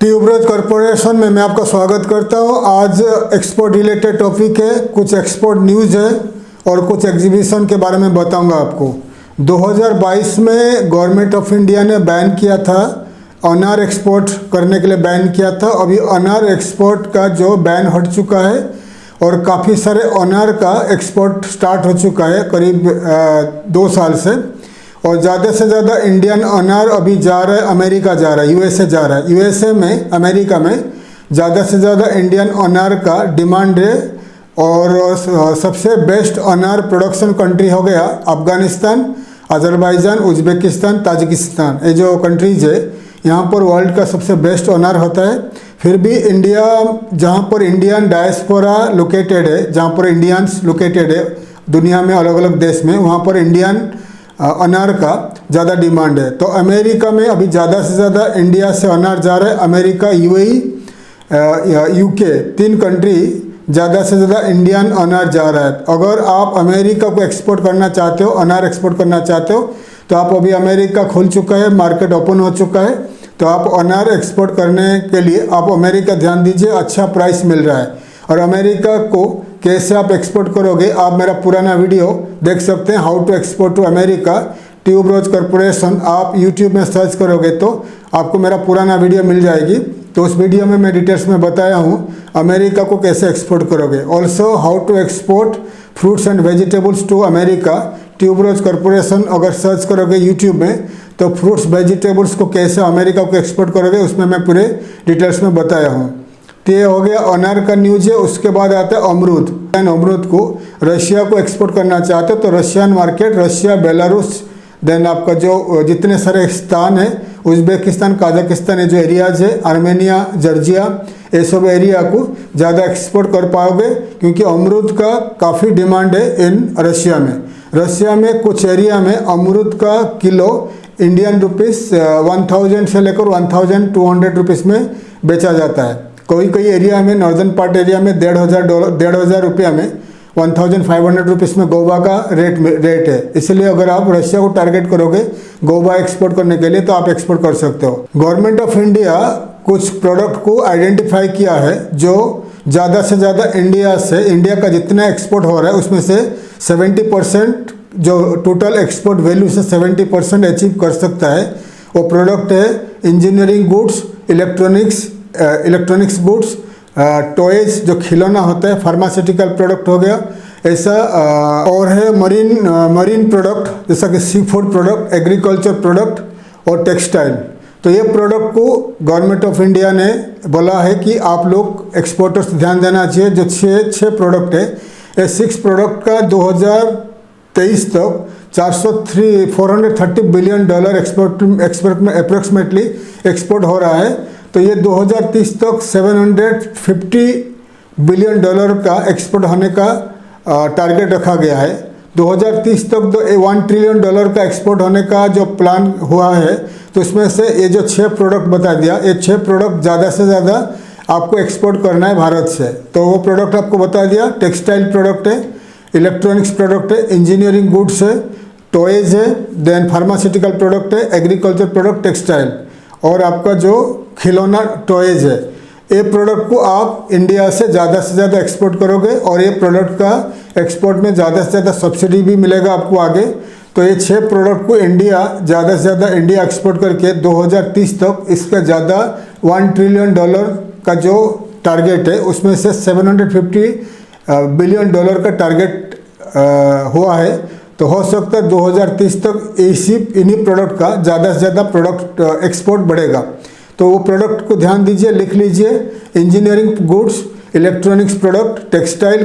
Tuberose corporation में मैं आपका स्वागत करता हूं। आज एक्सपोर्ट रिलेटेड टॉपिक है, कुछ एक्सपोर्ट न्यूज़ है और कुछ एग्जीबिशन के बारे में बताऊंगा आपको। 2022 में गवर्नमेंट ऑफ इंडिया ने बैन किया था, अनार एक्सपोर्ट करने के लिए बैन किया था। अभी अनार एक्सपोर्ट का जो बैन हट चुका है और काफ़ी सारे अनार का एक्सपोर्ट स्टार्ट हो चुका है करीब 2 साल से। और ज़्यादा से ज़्यादा इंडियन अनार अभी जा रहा है, अमेरिका जा रहा है, यूएसए जा रहा है। यूएसए में, अमेरिका में ज़्यादा से ज़्यादा इंडियन अनार का डिमांड है। और सबसे बेस्ट अनार प्रोडक्शन कंट्री हो गया अफ़गानिस्तान, अज़रबैजान, उज़्बेकिस्तान, ताजिकिस्तान। ये जो कंट्रीज़ है यहाँ पर वर्ल्ड का सबसे बेस्ट अनार होता है। फिर भी इंडिया, जहाँ पर इंडियन डायस्पोरा लोकेटेड है, जहाँ पर इंडियंस लोकेटेड है दुनिया में अलग अलग देश में, वहाँ पर इंडियन अनार का ज़्यादा डिमांड है। तो अमेरिका में अभी ज़्यादा से ज़्यादा इंडिया से अनार जा रहा है। अमेरिका, यूएई, यूके, 3 कंट्री ज़्यादा से ज़्यादा इंडियन अनार जा रहा है। अगर आप अमेरिका को एक्सपोर्ट करना चाहते हो, अनार एक्सपोर्ट करना चाहते हो, तो आप अभी अमेरिका खुल चुका है, मार्केट ओपन हो चुका है। तो आप अनार एक्सपोर्ट करने के लिए आप अमेरिका ध्यान दीजिए, अच्छा प्राइस मिल रहा है। और अमेरिका को कैसे आप एक्सपोर्ट करोगे, आप मेरा पुराना वीडियो देख सकते हैं, how to export to America, tuberose corporation. आप यूट्यूब में सर्च करोगे तो आपको मेरा पुराना वीडियो मिल जाएगी। तो उस वीडियो में मैं डिटेल्स में बताया हूँ अमेरिका को कैसे एक्सपोर्ट करोगे। Also how to export fruits and vegetables to America, tuberose corporation अगर सर्च करोगे यूट्यूब में तो फ्रूट्स वेजिटेबल्स को कैसे अमेरिका को एक्सपोर्ट करोगे उसमें मैं पूरे डिटेल्स में बताया हूँ। तो ये हो गया अनार का न्यूज़ है। उसके बाद आता है अमरूद। अमरूद को रशिया को एक्सपोर्ट करना चाहते हो तो Russian market, Russia, Belarus, then आपका जो जितने सारे स्थान है, उज़्बेकिस्तान, काजाकिस्तान, ये जो एरियाज़ है, आर्मेनिया, जॉर्जिया, ये सब एरिया को ज़्यादा एक्सपोर्ट कर पाओगे क्योंकि अमरूद का काफ़ी डिमांड है इन रशिया में। रशिया में कुछ एरिया में अमरूद का किलो इंडियन रुपीस 1000 से लेकर 1200 रुपीज़ में बेचा जाता है। कोई एरिया में, नॉर्दर्न पार्ट एरिया में 1,500 रुपया में, 1500 रुपीज़ में गोवा का रेट है। इसलिए अगर आप रशिया को टारगेट करोगे गोवा एक्सपोर्ट करने के लिए तो आप एक्सपोर्ट कर सकते हो। गवर्नमेंट ऑफ इंडिया कुछ प्रोडक्ट को आइडेंटिफाई किया है जो ज़्यादा से ज़्यादा इंडिया का जितना एक्सपोर्ट हो रहा है उसमें से 70% जो टोटल एक्सपोर्ट वैल्यू से 70% अचीव कर सकता है। वो प्रोडक्ट है engineering goods, electronics goods, toys जो खिलौना होता है, फार्मास्यूटिकल प्रोडक्ट हो गया ऐसा, और है मरीन प्रोडक्ट जैसा कि sea food product, agriculture product और टेक्सटाइल। तो ये प्रोडक्ट को गवर्नमेंट ऑफ इंडिया ने बोला है कि आप लोग एक्सपोर्टर्स ध्यान देना चाहिए। जो 6 प्रोडक्ट है, ये 6 प्रोडक्ट का 2023 तक 430 बिलियन डॉलर एक्सपोर्ट में अप्रोक्सीमेटली एक्सपोर्ट हो रहा है। तो ये 2030 तक 750 बिलियन डॉलर का एक्सपोर्ट होने का टारगेट रखा गया है। 2030 तक तो 1 ट्रिलियन डॉलर का एक्सपोर्ट होने का जो प्लान हुआ है। तो इसमें से ये जो 6 प्रोडक्ट बता दिया, ये 6 प्रोडक्ट ज़्यादा से ज़्यादा आपको एक्सपोर्ट करना है भारत से। तो वो प्रोडक्ट आपको बता दिया, टेक्सटाइल प्रोडक्ट है, इलेक्ट्रॉनिक्स प्रोडक्ट है, इंजीनियरिंग गुड्स है, टॉयज़ है, देन फार्मास्यूटिकल प्रोडक्ट है, एग्रीकल्चर प्रोडक्ट, टेक्सटाइल और आपका जो खिलौना टॉयज़ है। ये प्रोडक्ट को आप इंडिया से ज़्यादा एक्सपोर्ट करोगे और ये प्रोडक्ट का एक्सपोर्ट में ज़्यादा से ज़्यादा सब्सिडी भी मिलेगा आपको आगे। तो ये 6 प्रोडक्ट को इंडिया ज़्यादा से ज़्यादा इंडिया एक्सपोर्ट करके 2030 तक इसका ज़्यादा 1 ट्रिलियन डॉलर का जो टारगेट है उसमें से 750 बिलियन डॉलर का टारगेट हुआ है। तो हो सकता है 2030 तक इन्हीं प्रोडक्ट का ज़्यादा से ज़्यादा प्रोडक्ट एक्सपोर्ट बढ़ेगा। तो वो प्रोडक्ट को ध्यान दीजिए, लिख लीजिए, engineering goods, electronics product, textile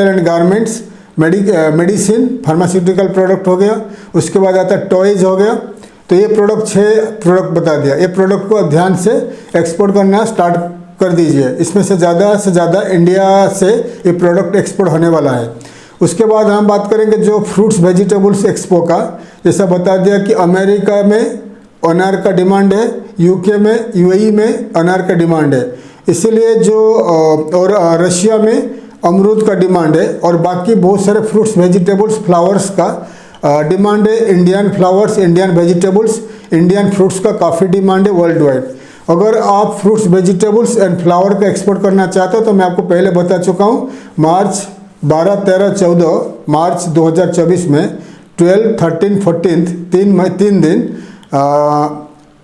and garments, medicine, pharmaceutical product हो गया। उसके बाद आता है टॉयज़ हो गया। तो ये प्रोडक्ट 6 प्रोडक्ट बता दिया। ये प्रोडक्ट को ध्यान से एक्सपोर्ट करना स्टार्ट कर दीजिए। इसमें से ज़्यादा इंडिया से ये प्रोडक्ट एक्सपोर्ट होने वाला है। उसके बाद हम बात करेंगे जो फ्रूट्स वेजिटेबल्स एक्सपो का। जैसा बता दिया कि अमेरिका में अनार का डिमांड है, यूके में, यूएई में अनार का डिमांड है, इसीलिए जो और रशिया में अमरूद का डिमांड है और बाकी बहुत सारे फ्रूट्स वेजिटेबल्स फ्लावर्स का डिमांड है। Indian flowers, Indian vegetables, Indian fruits का काफ़ी डिमांड है वर्ल्ड वाइड। अगर आप फ्रूट्स वेजिटेबल्स एंड फ्लावर का एक्सपोर्ट करना चाहते हो तो मैं आपको पहले बता चुका हूँ, मार्च 12, 13, 14 मार्च 2024 में 12, 13, 14 तीन दिन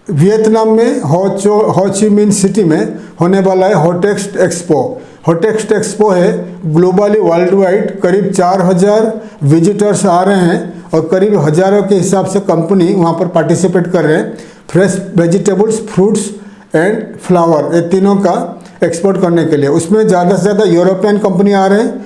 वियतनाम में हो ची मिन सिटी में होने वाला है होटेक्स्ट एक्सपो। होटेक्स्ट एक्सपो है ग्लोबली वर्ल्ड वाइड, करीब 4000 विजिटर्स आ रहे हैं और करीब हज़ारों के हिसाब से कंपनी वहाँ पर पार्टिसिपेट कर रहे हैं। Fresh vegetables, fruits and flower, ये तीनों का एक्सपोर्ट करने के लिए। उसमें ज़्यादा से ज़्यादा यूरोपियन कंपनी आ रहे हैं,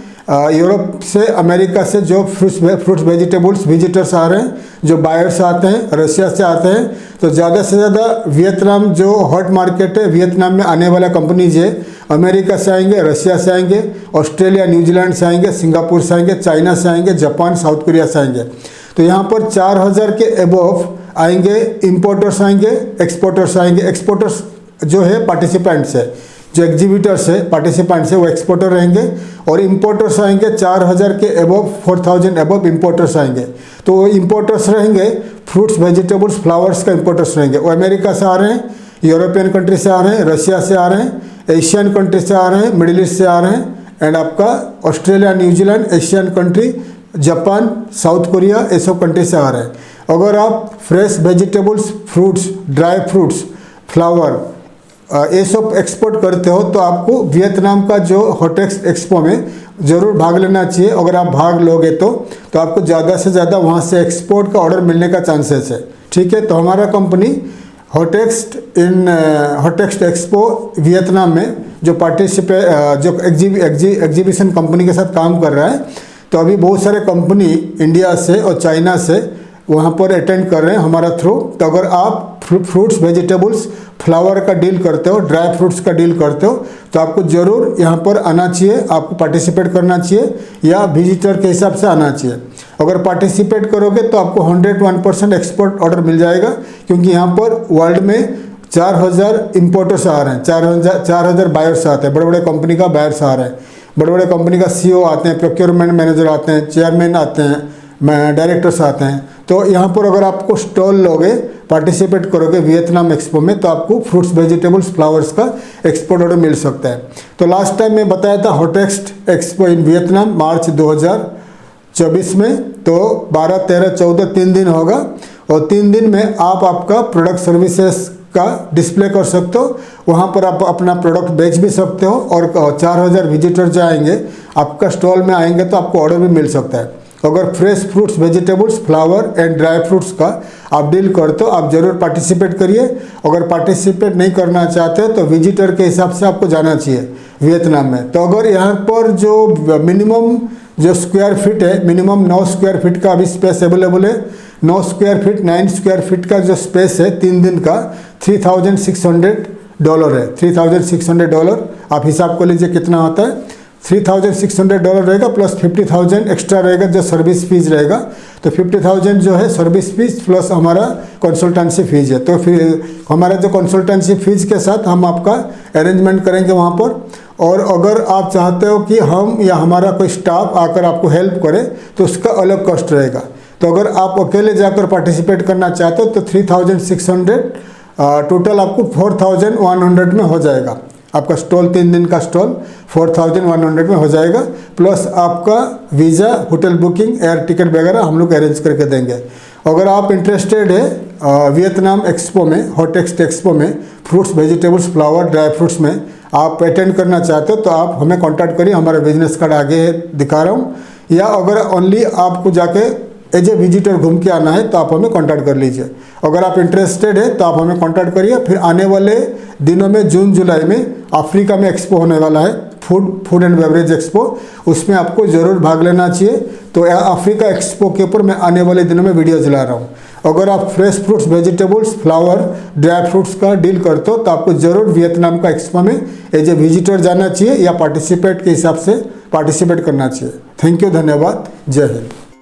यूरोप से, अमेरिका से जो फ्रूट्स वेजिटेबल्स विजिटर्स आ रहे हैं, जो बायर्स आते हैं, रशिया से आते हैं। तो ज़्यादा से ज़्यादा वियतनाम जो हॉट मार्केट है, वियतनाम में आने वाला कंपनीज है, अमेरिका से आएंगे, रशिया से आएंगे, ऑस्ट्रेलिया, न्यूजीलैंड से आएंगे, सिंगापुर से आएंगे, चाइना से आएंगे, जापान, साउथ कोरिया से आएंगे। तो यहाँ पर 4000 के अबव आएंगे, इम्पोर्टर्स आएंगे, एक्सपोर्टर्स आएंगे। एक्सपोर्टर्स जो है पार्टिसिपेंट्स है, जो एग्जीबिटर्स है, पार्टिसिपेंट्स है, वो एक्सपोर्टर रहेंगे। और इम्पोर्टर्स आएंगे 4000 के अबव, 4000 अबव इम्पोर्टर्स आएंगे। तो इम्पोर्टर्स रहेंगे फ्रूट्स, वेजिटेबल्स, फ्लावर्स का इम्पोर्टर्स रहेंगे। वो अमेरिका से आ रहे हैं, यूरोपियन कंट्री से आ रहे हैं, रशिया से आ रहे हैं, एशियन कंट्री से आ रहे हैं, मिडिल ईस्ट से आ रहे हैं, एंड आपका Australia, New Zealand, Asian country, Japan, south Korea, ये सब कंट्री से आ रहे हैं। अगर आप fresh vegetables, fruits, dry fruits, flower ये सब एक्सपोर्ट करते हो तो आपको वियतनाम का जो होटेक्स एक्सपो में ज़रूर भाग लेना चाहिए। अगर आप भाग लोगे तो आपको ज़्यादा से ज़्यादा वहाँ से एक्सपोर्ट का ऑर्डर मिलने का चांसेस है। ठीक है, तो हमारा कंपनी होटेक्स्ट एक्सपो वियतनाम में जो एग्जीबिशन कंपनी के साथ काम कर रहा है, तो अभी बहुत सारे कंपनी इंडिया से और चाइना से वहाँ पर अटेंड कर रहे हैं हमारा थ्रू। तो अगर आप फ्रूट्स, वेजिटेबल्स, फ्लावर का डील करते हो, ड्राई फ्रूट्स का डील करते हो, तो आपको ज़रूर यहाँ पर आना चाहिए, आपको पार्टिसिपेट करना चाहिए या विजिटर के हिसाब से आना चाहिए। अगर पार्टिसिपेट करोगे तो आपको 101% एक्सपोर्ट ऑर्डर मिल जाएगा, क्योंकि यहाँ पर वर्ल्ड में 4000 इम्पोर्टर्स आ रहे हैं, 4000 बायर्स आते हैं, बड़े बड़े कंपनी का बायर्स आ रहे हैं, बड़े बड़े कंपनी का CEO आते हैं, प्रोक्योरमेंट मैनेजर आते हैं, चेयरमैन आते हैं, डायरेक्टर्स आते हैं। तो यहाँ पर अगर आपको स्टॉल लोगे, पार्टिसिपेट करोगे वियतनाम एक्सपो में, तो आपको फ्रूट्स, वेजिटेबल्स, फ्लावर्स का एक्सपोर्ट ऑर्डर मिल सकता है। तो लास्ट टाइम मैं बताया था होटेक्स्ट एक्सपो इन वियतनाम मार्च 2024 में, तो 12, 13, 14 3 दिन होगा। और 3 दिन में आप आपका प्रोडक्ट सर्विसेज का डिस्प्ले कर सकते हो, वहाँ पर आप अपना प्रोडक्ट बेच भी सकते हो। और 4000 विजिटर जो आएंगे आपका स्टॉल में आएंगे तो आपको ऑर्डर भी मिल सकता है। अगर fresh fruits, vegetables, flower and dry fruits का आप डील करते हो, आप ज़रूर पार्टिसिपेट करिए। अगर पार्टिसिपेट नहीं करना चाहते हो तो विजिटर के हिसाब से आपको जाना चाहिए वियतनाम में। तो अगर यहाँ पर जो मिनिमम जो स्क्वायर फीट है, मिनिमम 9 स्क्वायर फीट का अभी स्पेस अवेलेबल है। 9 स्क्वायर फीट, 9 स्क्वायर फीट का जो स्पेस है 3 दिन का $3600 है। $3600 आप हिसाब कर लीजिए कितना होता है। $3600 रहेगा प्लस 50,000 एक्स्ट्रा रहेगा जो सर्विस फीस रहेगा। तो 50,000 जो है सर्विस फीस प्लस हमारा कंसल्टेंसी फीस है। तो फिर हमारा जो कंसल्टेंसी फीस के साथ हम आपका अरेंजमेंट करेंगे वहाँ पर। और अगर आप चाहते हो कि हम या हमारा कोई स्टाफ आकर आपको हेल्प करे तो उसका अलग कॉस्ट रहेगा। तो अगर आप अकेले जाकर पार्टिसिपेट करना चाहते हो तो 3600, टोटल आपको 4100 में हो जाएगा। आपका स्टॉल 3 दिन का स्टॉल 4100 में हो जाएगा, प्लस आपका visa, hotel booking, air ticket वगैरह हम लोग अरेंज करके देंगे। अगर आप इंटरेस्टेड है वियतनाम एक्सपो में, होटेक्स्ट एक्सपो में, fruits, vegetables, flower, dry fruits में आप अटेंड करना चाहते हो तो आप हमें कांटेक्ट करिए। हमारा बिजनेस कार्ड आगे दिखा रहा हूँ। या अगर ओनली आपको जाके एज ए विजिटर घूम के आना है तो आप हमें कांटेक्ट कर लीजिए। अगर आप इंटरेस्टेड है तो आप हमें कांटेक्ट करिए। फिर आने वाले दिनों में जून जुलाई में अफ्रीका में एक्सपो होने वाला है, फूड एंड बेवरेज एक्सपो, उसमें आपको ज़रूर भाग लेना चाहिए। तो अफ्रीका एक्सपो के ऊपर मैं आने वाले दिनों में वीडियो चला रहा हूँ। अगर आप fresh fruits, vegetables, flower, dry fruits का डील करते हो तो आपको ज़रूर वियतनाम का एक्सपो में एज ए विजिटर जाना चाहिए या पार्टिसिपेट के हिसाब से पार्टिसिपेट करना चाहिए। थैंक यू, धन्यवाद, जय हिंद।